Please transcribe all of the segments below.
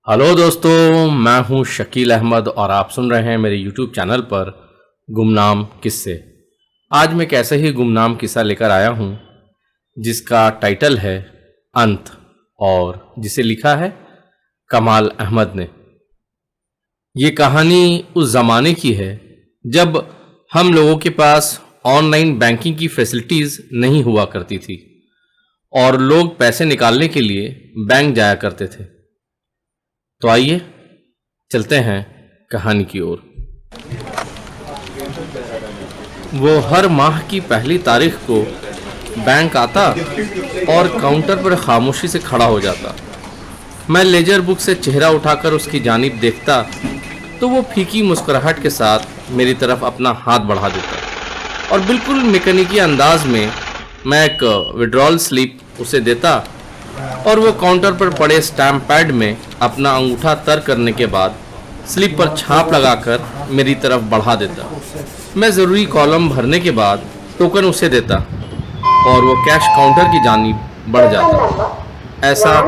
Hello दोस्तों, मैं हूं शकील अहमद और आप सुन रहे हैं मेरे यूट्यूब चैनल पर गुमनाम किस्से। आज मैं एक ऐसे ही गुमनाम किस्सा लेकर आया हूं जिसका टाइटल है अंत और जिसे लिखा है कमाल अहमद ने। ये कहानी उस ज़माने की है जब हम लोगों के पास ऑनलाइन बैंकिंग की फैसिलिटीज़ नहीं हुआ करती थी और लोग पैसे निकालने के लिए बैंक जाया करते थे। तो आइए चलते हैं कहानी की ओर। वो हर माह की पहली तारीख को बैंक आता और काउंटर पर खामोशी से खड़ा हो जाता। मैं लेजर बुक से चेहरा उठाकर उसकी जानिब देखता तो वो फीकी मुस्कुराहट के साथ मेरी तरफ अपना हाथ बढ़ा देता और बिल्कुल मैकेनिकी अंदाज में मैं एक विड्रॉल स्लिप उसे देता और वो काउंटर पर पड़े स्टैम्प पैड में अपना अंगूठा तर करने के बाद स्लिप पर छाप लगाकर मेरी तरफ बढ़ा देता। मैं ज़रूरी कॉलम भरने के बाद टोकन उसे देता और वो कैश काउंटर की जानिब बढ़ जाता। ऐसा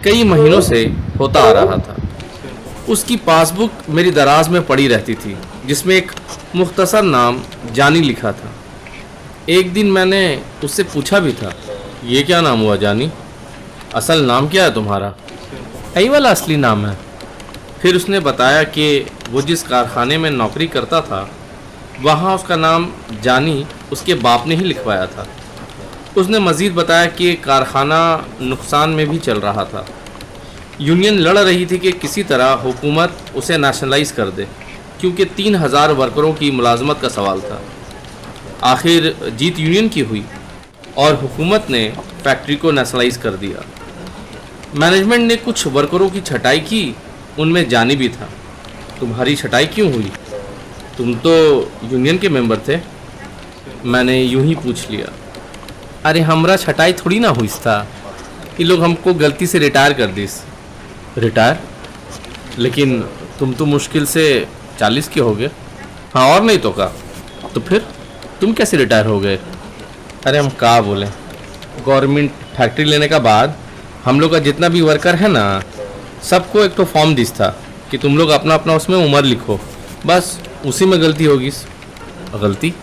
कई महीनों से होता आ रहा था। उसकी पासबुक मेरी दराज में पड़ी रहती थी जिसमें एक मुख्तसर नाम जानी लिखा था। एक दिन मैंने उससे पूछा भी था, ये क्या नाम हुआ जानी? असल नाम क्या है तुम्हारा? यही वाला असली नाम है। फिर उसने बताया कि वो जिस कारखाने में नौकरी करता था वहाँ उसका नाम जानी उसके बाप ने ही लिखवाया था। उसने मज़ीद बताया कि कारखाना नुकसान में भी चल रहा था। यूनियन लड़ रही थी कि किसी तरह हुकूमत उसे नेशनलाइज कर दे क्योंकि 3000 वर्करों की मुलाजमत का सवाल था। आखिर जीत यूनियन की हुई और हुकूमत ने फैक्ट्री को नेशनलाइज कर दिया। मैनेजमेंट ने कुछ वर्करों की छटाई की, उनमें जानी भी था। तुम्हारी छटाई क्यों हुई? तुम तो यूनियन के मेंबर थे। मैंने यूं ही पूछ लिया। अरे हमरा छटाई थोड़ी ना हुई था, ये लोग हमको गलती से रिटायर कर दिस। रिटायर? लेकिन तुम तो मुश्किल से 40 के हो गए। हाँ और नहीं तो का। तो फिर तुम कैसे रिटायर हो गए? अरे हम क्या बोलें, गवर्नमेंट फैक्ट्री लेने का बाद हम लोग का जितना भी वर्कर है ना, सबको एक तो फॉर्म दिस था कि तुम लोग अपना अपना उसमें उम्र लिखो। बस उसी में गलती होगी। गलती?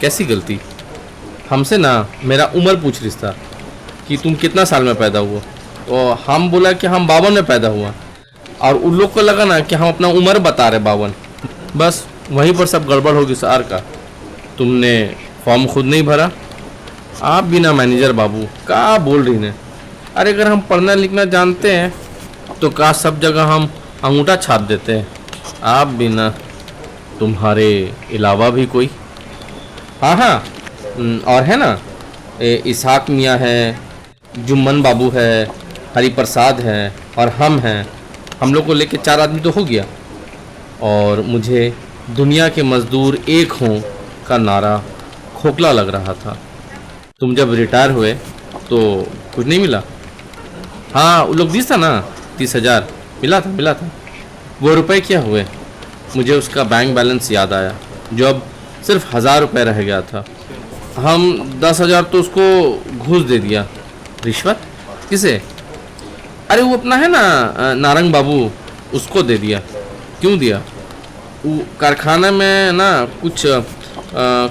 कैसी गलती? हमसे ना मेरा उम्र पूछ रही था कि तुम कितना साल में पैदा हुआ, तो हम बोला कि हम 52 में पैदा हुआ और उन लोग को लगा ना कि हम अपना उम्र बता रहे 52। बस वहीं पर सब गड़बड़ होगी सार का। तुमने फॉर्म खुद नहीं भरा? आप बिना मैनेजर बाबू क्या बोल रही ने? अरे अगर हम पढ़ना लिखना जानते हैं तो का सब जगह हम अंगूठा छाप देते हैं। आप बिना। तुम्हारे अलावा भी कोई? हाँ हाँ, और है ना, इसहाक मियाँ है, जुम्मन बाबू है, हरि प्रसाद है और हम हैं। हम लोग को लेके 4 आदमी तो हो गया। और मुझे दुनिया के मज़दूर एक हों का नारा खोखला लग रहा था। तुम जब रिटायर हुए तो कुछ नहीं मिला? हाँ वो लोग दिस था ना 30,000 मिला था। वो रुपए क्या हुए? मुझे उसका बैंक बैलेंस याद आया जो अब सिर्फ 1000 रुपये रह गया था। हम 10,000 तो उसको घूस दे दिया। रिश्वत? किसे? अरे वो अपना है ना नारंग बाबू, उसको दे दिया। क्यों दिया? वो कारखाना में ना कुछ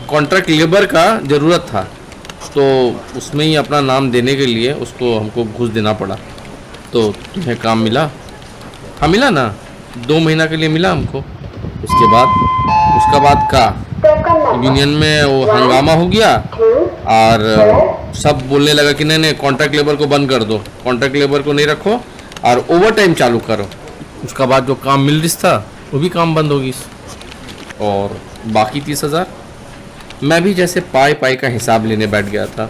कॉन्ट्रैक्ट लेबर का ज़रूरत था तो उसमें ही अपना नाम देने के लिए उसको हमको घूस देना पड़ा। तो तुम्हें काम मिला? हाँ मिला ना, 2 महीना के लिए मिला हमको। उसका बाद का यूनियन में वो हंगामा हो गया और सब बोलने लगा कि नहीं कॉन्ट्रैक्ट लेबर को बंद कर दो, कॉन्ट्रैक्ट लेबर को नहीं रखो और ओवर टाइम चालू करो। उसका बाद जो काम मिल रही था वो भी काम बंद होगी। और बाकी 30,000 मैं भी जैसे पाई का हिसाब लेने बैठ गया था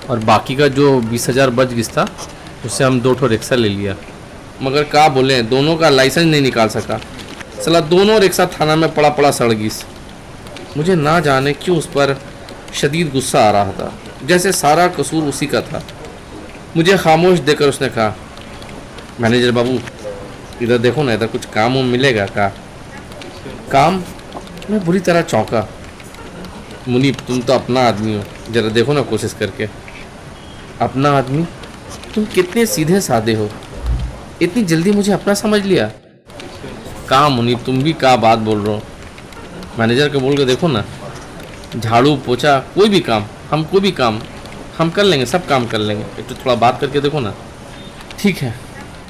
और बाकी का जो 20,000 बच गया था उससे हम 2 ठो रिक्शा ले लिया। मगर क्या बोले, दोनों का लाइसेंस नहीं निकाल सका। साला दोनों रिक्शा थाना में पड़ा सड़ गई। मुझे ना जाने क्यों उस पर शदीद गुस्सा आ रहा था, जैसे सारा कसूर उसी का था। मुझे खामोश देकर उसने कहा, मैनेजर बाबू इधर देखो ना, इधर कुछ काम मिलेगा का? काम? मैं बुरी तरह चौंका। मुनीब, तुम तो अपना आदमी हो, जरा देखो ना कोशिश करके। अपना आदमी? तुम कितने सीधे साधे हो, इतनी जल्दी मुझे अपना समझ लिया। कहाँ मुनीब, तुम भी क्या बात बोल रहे हो? मैनेजर को बोल के देखो ना, झाड़ू पोछा कोई भी काम, हम कर लेंगे, सब काम कर लेंगे। एक तो थोड़ा बात करके देखो ना। ठीक है,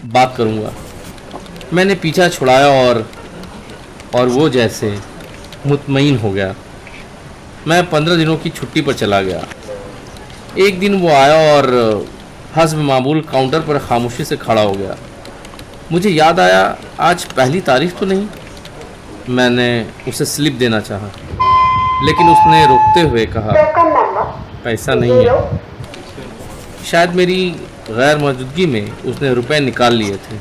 बात करूँगा। मैंने पीछा छुड़ाया और वो जैसे मुतमईन हो गया। मैं 15 दिनों की छुट्टी पर चला गया। एक दिन वो आया और हस्ब मामूल काउंटर पर खामोशी से खड़ा हो गया। मुझे याद आया, आज पहली तारीख तो नहीं। मैंने उसे स्लिप देना चाहा, लेकिन उसने रोकते हुए कहा, पैसा नहीं है। शायद मेरी गैर मौजूदगी में उसने रुपए निकाल लिए थे।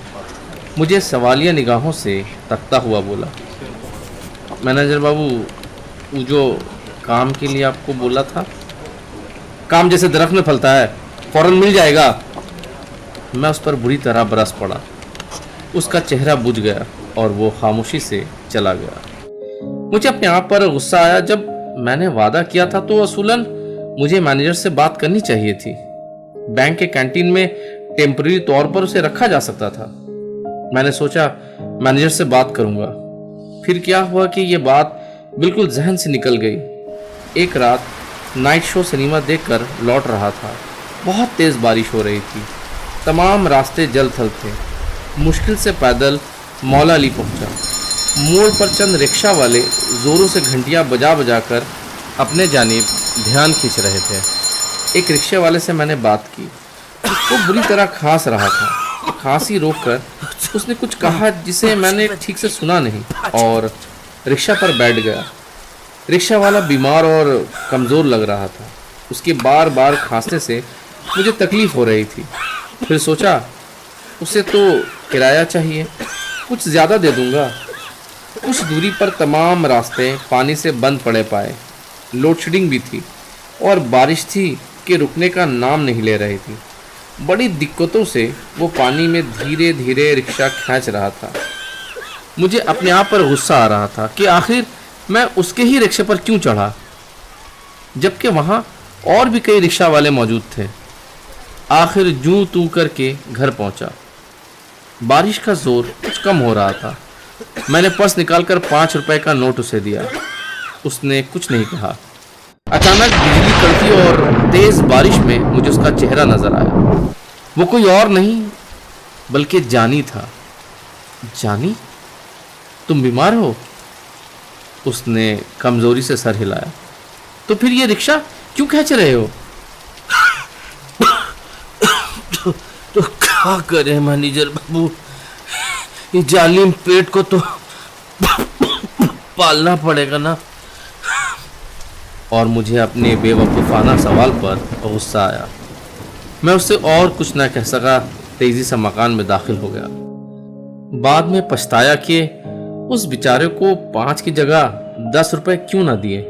मुझे सवालिया निगाहों से तकता हुआ बोला, मैनेजर बाबू, वो जो काम के लिए आपको बोला था, काम जैसे दरख्त में फलता है, फौरन मिल जाएगा। मैं उस पर बुरी तरह बरस पड़ा। उसका चेहरा बुझ गया और वो खामोशी से चला गया। मुझे अपने आप पर गुस्सा आया। जब मैंने वादा किया था तो असूलन मुझे मैनेजर से बात करनी चाहिए थी। बैंक के कैंटीन में टेम्पररी तौर पर उसे रखा जा सकता था। मैंने सोचा मैनेजर से बात करूंगा। फिर क्या हुआ कि ये बात बिल्कुल जहन से निकल गई। एक रात नाइट शो सिनेमा देखकर लौट रहा था। बहुत तेज़ बारिश हो रही थी। तमाम रास्ते जल थल थे। मुश्किल से पैदल मौला अली पहुंचा। मोड़ पर चंद रिक्शा वाले ज़ोरों से घंटियां बजा बजा कर अपने जानिब ध्यान खींच रहे थे। एक रिक्शे वाले से मैंने बात की। वो बुरी तरह खांस रहा था। खांसी रोककर उसने कुछ कहा जिसे मैंने ठीक से सुना नहीं और रिक्शा पर बैठ गया। रिक्शा वाला बीमार और कमज़ोर लग रहा था। उसके बार बार खांसने से मुझे तकलीफ़ हो रही थी। फिर सोचा उसे तो किराया चाहिए, कुछ ज़्यादा दे दूंगा। कुछ दूरी पर तमाम रास्ते पानी से बंद पड़े पाए। लोडशेडिंग भी थी और बारिश थी कि रुकने का नाम नहीं ले रही थी। बड़ी दिक्कतों से वो पानी में धीरे धीरे रिक्शा खींच रहा था। मुझे अपने आप पर गुस्सा आ रहा था कि आखिर मैं उसके ही रिक्शे पर क्यों चढ़ा, जबकि वहाँ और भी कई रिक्शा वाले मौजूद थे। आखिर जूं तू करके घर पहुंचा। बारिश का जोर कुछ कम हो रहा था। मैंने पर्स निकालकर 5 रुपए का नोट उसे दिया। उसने कुछ नहीं कहा। अचानक बिजली कड़की और तेज बारिश में मुझे उसका चेहरा नजर आया। वो कोई और नहीं बल्कि जानी था। जानी, तुम बीमार हो? उसने कमजोरी से सर हिलाया। तो फिर ये रिक्शा क्यों खींच रहे हो? तो क्या करें मैनेजर बाबू, ये जालिम पेट को तो पालना पड़ेगा ना। और मुझे अपने बेवकूफ़ाना सवाल पर गुस्सा आया। मैं उससे और कुछ ना कह सका। तेजी से मकान में दाखिल हो गया। बाद में पछताया कि उस बेचारे को 5 की जगह 10 रुपए क्यों ना दिए।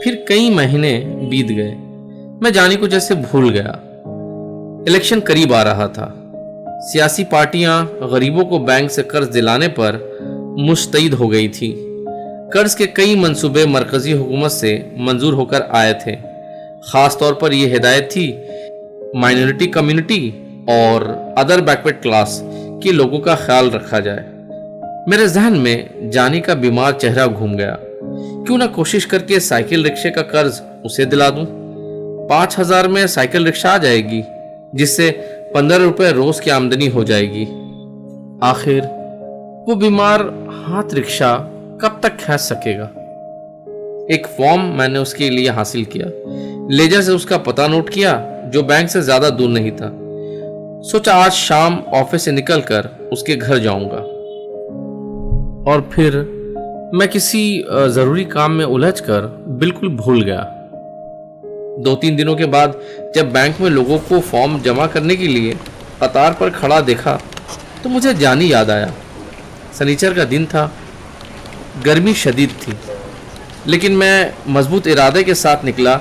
फिर कई महीने बीत गए। मैं जानी को जैसे भूल गया। इलेक्शन करीब आ रहा था। सियासी पार्टियां गरीबों को बैंक से कर्ज दिलाने पर मुस्तैद हो गई थी। कर्ज के कई मंसूबे मरकजी हुकूमत से मंजूर होकर आए थे। ख़ास तौर पर यह हिदायत थी माइनॉरिटी कम्युनिटी और अदर बैकवर्ड क्लास के लोगों का ख्याल रखा जाए। मेरे जहन में जानी का बीमार चेहरा घूम गया। क्यों ना कोशिश करके साइकिल रिक्शे का कर्ज उसे दिला दूं। 5,000 में साइकिल रिक्शा आ जाएगी, जिससे 15 रुपए रोज की आमदनी हो जाएगी। आखिर वो बीमार हाथ रिक्शा कब तक खींच सकेगा? एक फॉर्म मैंने उसके लिए हासिल किया। लेजर से उसका पता नोट किया, जो बैंक से ज्यादा दूर नहीं था। सोचा आज शाम ऑफिस से निकलकर उसके घर जाऊंगा। और फिर मैं किसी जरूरी काम में उलझकर बिल्कुल भूल गया। 2-3 दिनों के बाद जब बैंक में लोगों को फॉर्म जमा करने के लिए कतार पर खड़ा देखा तो मुझे जानी याद आया। शनिचर का दिन था, गर्मी शदीद थी, लेकिन मैं मजबूत इरादे के साथ निकला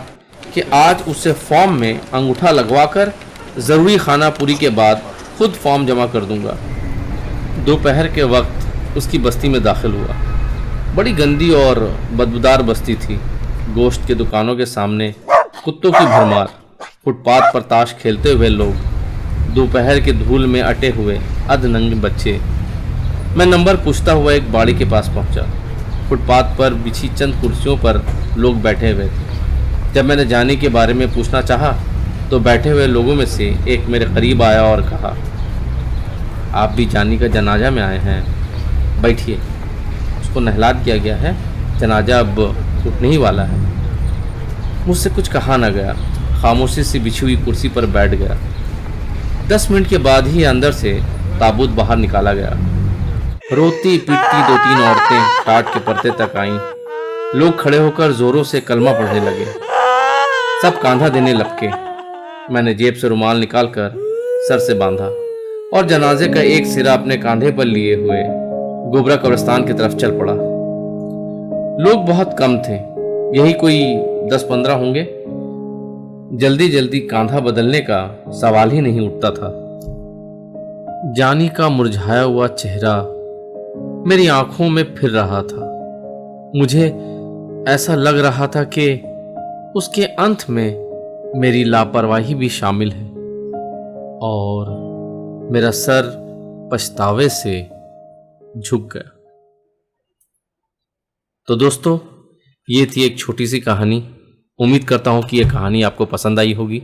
कि आज उसे फॉर्म में अंगूठा लगवाकर ज़रूरी खाना पूरी के बाद खुद फॉर्म जमा कर दूंगा। दोपहर के वक्त उसकी बस्ती में दाखिल हुआ। बड़ी गंदी और बदबूदार बस्ती थी। गोश्त के दुकानों के सामने कुत्तों की भरमार, फुटपाथ पर ताश खेलते हुए लोग, दोपहर के धूल में अटे हुए अधनंगे बच्चे। मैं नंबर पूछता हुआ एक बाड़ी के पास पहुंचा। फुटपाथ पर बिछी चंद कुर्सियों पर लोग बैठे हुए थे। जब मैंने जानी के बारे में पूछना चाहा तो बैठे हुए लोगों में से एक मेरे करीब आया और कहा, आप भी जानी का जनाजा में आए हैं? बैठिए, उसको नहला दिया गया है, जनाजा अब उठने ही वाला है। मुझसे कुछ कहा न गया, खामोशी से बिछी हुई कुर्सी पर बैठ गया। 10 मिनट के बाद ही अंदर से ताबूत बाहर निकाला गया। रोती पीटती 2-3 औरतें टाट के पर्दे तक आईं। लोग खड़े होकर जोरों से कलमा पढ़ने लगे। सब कांधा देने लपके। मैंने जेब से रुमाल निकालकर सर से बांधा और जनाजे का एक सिरा अपने कांधे पर लिए हुए गोबरा कब्रिस्तान की तरफ चल पड़ा। लोग बहुत कम थे, यही कोई 10-15 होंगे। जल्दी जल्दी कांधा बदलने का सवाल ही नहीं उठता था। जानी का मुरझाया हुआ चेहरा मेरी आंखों में फिर रहा था। मुझे ऐसा लग रहा था कि उसके अंत में मेरी लापरवाही भी शामिल है और मेरा सर पछतावे से झुक गया। तो दोस्तों, ये थी एक छोटी सी कहानी। उम्मीद करता हूं कि यह कहानी आपको पसंद आई होगी।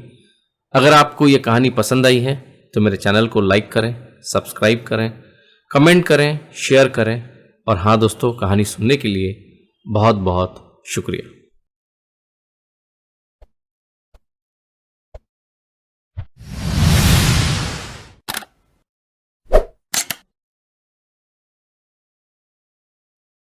अगर आपको यह कहानी पसंद आई है तो मेरे चैनल को लाइक करें, सब्सक्राइब करें, कमेंट करें, शेयर करें और हाँ दोस्तों, कहानी सुनने के लिए बहुत बहुत शुक्रिया।